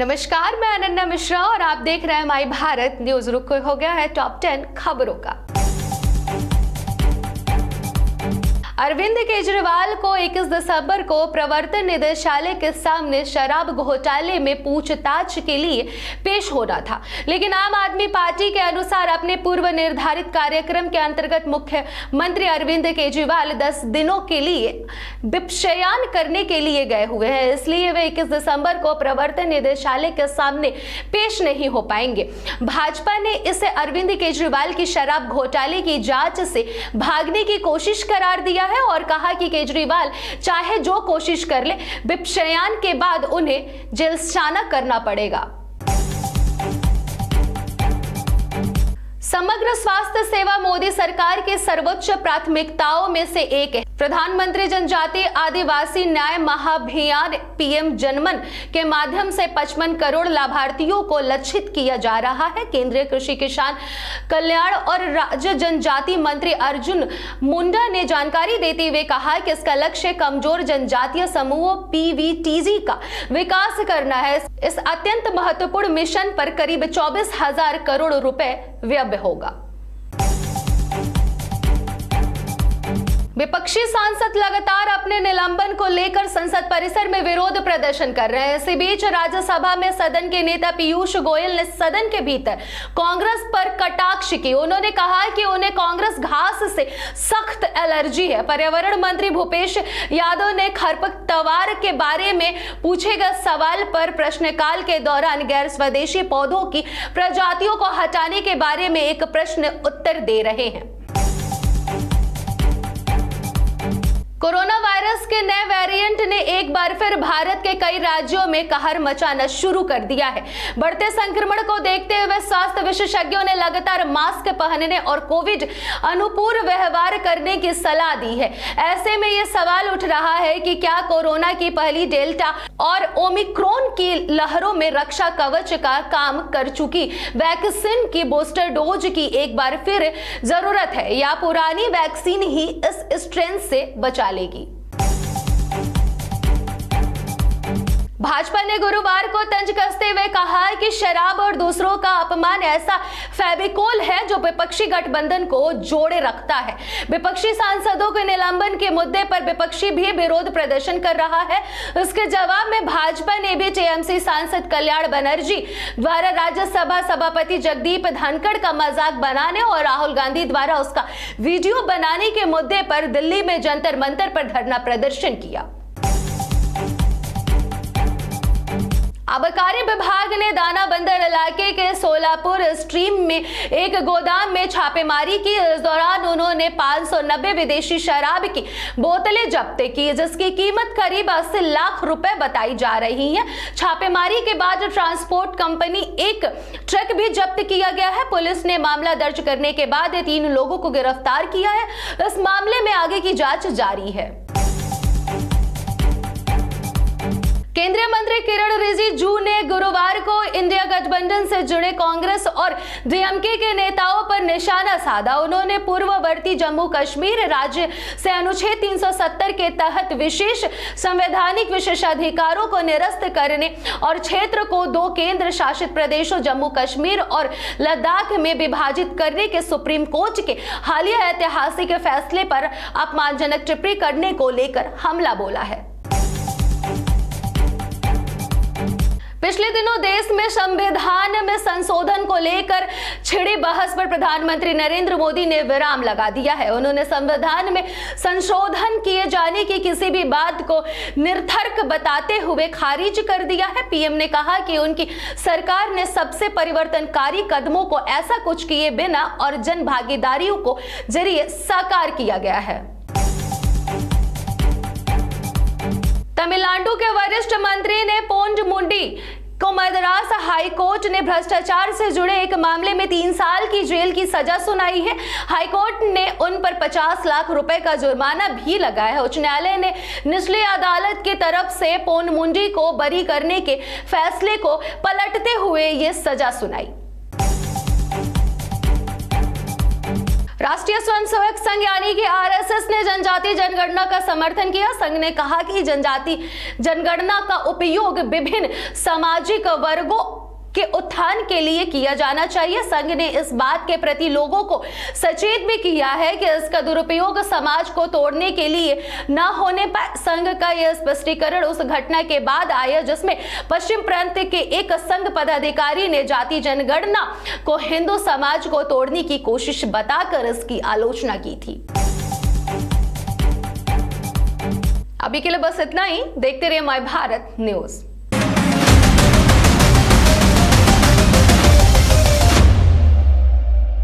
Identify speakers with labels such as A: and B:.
A: नमस्कार, मैं अनन्या मिश्रा और आप देख रहे हैं माई भारत न्यूज। रुक हो गया है टॉप 10 खबरों का। अरविंद केजरीवाल को 21 दिसंबर को प्रवर्तन निदेशालय के सामने शराब घोटाले में पूछताछ के लिए पेश होना था, लेकिन आम आदमी पार्टी के अनुसार अपने पूर्व निर्धारित कार्यक्रम के अंतर्गत मुख्यमंत्री अरविंद केजरीवाल 10 दिनों के लिए विपश्यन करने के लिए गए हुए हैं, इसलिए वे 21 दिसंबर को प्रवर्तन निदेशालय के सामने पेश नहीं हो पाएंगे। भाजपा ने इसे अरविंद केजरीवाल की शराब घोटाले की जांच से भागने की कोशिश करार दिया है और कहा कि केजरीवाल चाहे जो कोशिश कर ले, विपश्यन के बाद उन्हें जेलखाना करना पड़ेगा। समग्र स्वास्थ्य सेवा मोदी सरकार की सर्वोच्च प्राथमिकताओं में से एक है। प्रधानमंत्री जनजातीय आदिवासी न्याय महाअभियान पीएम जनमन के माध्यम से 55 करोड़ लाभार्थियों को लक्षित किया जा रहा है। केंद्रीय कृषि किसान कल्याण और राज्य जनजाति मंत्री अर्जुन मुंडा ने जानकारी देते हुए कहा कि इसका लक्ष्य कमजोर जनजातीय समूहों पीवीटीजी का विकास करना है। इस अत्यंत महत्वपूर्ण मिशन पर करीब 24,000 करोड़ रुपए व्यय होगा। विपक्षी सांसद लगातार अपने निलंबन को लेकर संसद परिसर में विरोध प्रदर्शन कर रहे हैं। इसी बीच राज्यसभा में सदन के नेता पीयूष गोयल ने सदन के भीतर कांग्रेस पर कटाक्ष की। उन्होंने कहा कि उन्हें कांग्रेस घास से सख्त एलर्जी है। पर्यावरण मंत्री भूपेश यादव ने खरपतवार के बारे में पूछे गए सवाल पर प्रश्नकाल के दौरान गैर स्वदेशी पौधों की प्रजातियों को हटाने के बारे में एक प्रश्न उत्तर दे रहे हैं। कोरोना वायरस के नए वेरिएंट ने एक बार फिर भारत के कई राज्यों में कहर मचाना शुरू कर दिया है। बढ़ते संक्रमण को देखते हुए स्वास्थ्य विशेषज्ञों ने लगातार मास्क पहनने और कोविड अनुकूल व्यवहार करने की सलाह दी है। ऐसे में ये सवाल उठ रहा है कि क्या कोरोना की पहली डेल्टा और ओमिक्रॉन की लहरों में रक्षा कवच का काम कर चुकी वैक्सीन की बूस्टर डोज की एक बार फिर जरूरत है, या पुरानी वैक्सीन ही इस स्ट्रेन से बचा लेगी। भाजपा ने गुरुवार को तंज कसते हुए कहा कि शराब और दूसरों का अपमान ऐसा फेविकोल है जो विपक्षी गठबंधन को जोड़े रखता है। विपक्षी सांसदों के निलंबन के मुद्दे पर विपक्षी भी विरोध प्रदर्शन कर रहा है। इसके जवाब में भाजपा ने भी टीएमसी सांसद कल्याण बनर्जी द्वारा राज्यसभा सभापति जगदीप धनखड़ का मजाक बनाने और राहुल गांधी द्वारा उसका वीडियो बनाने के मुद्दे पर दिल्ली में जंतर मंतर पर धरना प्रदर्शन किया। आबकारी विभाग ने दाना बंदर इलाके के सोलापुर स्ट्रीम में एक गोदाम में छापेमारी की। इस दौरान उन्होंने 590 विदेशी शराब की बोतलें जब्त की, जिसकी कीमत करीब 80 लाख रुपए बताई जा रही है। छापेमारी के बाद ट्रांसपोर्ट कंपनी एक ट्रक भी जब्त किया गया है। पुलिस ने मामला दर्ज करने के बाद 3 लोगों को गिरफ्तार किया है। इस मामले में आगे की जांच जारी है। केंद्रीय मंत्री किरण रिजिजू ने गुरुवार को इंडिया गठबंधन से जुड़े कांग्रेस और डीएमके के नेताओं पर निशाना साधा। उन्होंने पूर्ववर्ती जम्मू कश्मीर राज्य से अनुच्छेद 370 के तहत विशेष संवैधानिक विशेषाधिकारों को निरस्त करने और क्षेत्र को 2 केंद्र शासित प्रदेशों जम्मू कश्मीर और लद्दाख में विभाजित करने के सुप्रीम कोर्ट के हालिया ऐतिहासिक फैसले पर अपमानजनक टिप्पणी करने को लेकर हमला बोला है। पिछले दिनों देश में संविधान में संशोधन को लेकर छिड़ी बहस पर प्रधानमंत्री नरेंद्र मोदी ने विराम लगा दिया है। उन्होंने संविधान में संशोधन किए जाने की किसी भी बात को निरर्थक बताते हुए खारिज कर दिया है। पीएम ने कहा कि उनकी सरकार ने सबसे परिवर्तनकारी कदमों को ऐसा कुछ किए बिना और जन भागीदारियों को जरिए साकार किया गया है। तमिलनाडु के वरिष्ठ मंत्री ने पोंडमुंडी को मद्रास हाई कोर्ट ने भ्रष्टाचार से जुड़े एक मामले में 3 साल की जेल की सजा सुनाई है। हाई कोर्ट ने उन पर 50 लाख रुपए का जुर्माना भी लगाया है। उच्च न्यायालय ने निचली अदालत की तरफ से पोंडमुंडी को बरी करने के फैसले को पलटते हुए ये सजा सुनाई। राष्ट्रीय स्वयंसेवक संघ यानी कि आरएसएस ने जनजातीय जनगणना का समर्थन किया। संघ ने कहा कि जनजाति जनगणना का उपयोग विभिन्न सामाजिक वर्गों के उत्थान के लिए किया जाना चाहिए। संघ ने इस बात के प्रति लोगों को सचेत भी किया है कि इसका दुरुपयोग समाज को तोड़ने के लिए न होने पाए। संघ का यह स्पष्टीकरण उस घटना के बाद आया जिसमें पश्चिम प्रांत के एक संघ पदाधिकारी ने जाति जनगणना को हिंदू समाज को तोड़ने की कोशिश बताकर इसकी आलोचना की थी। अभी के लिए बस इतना ही। देखते रहिए माय भारत न्यूज।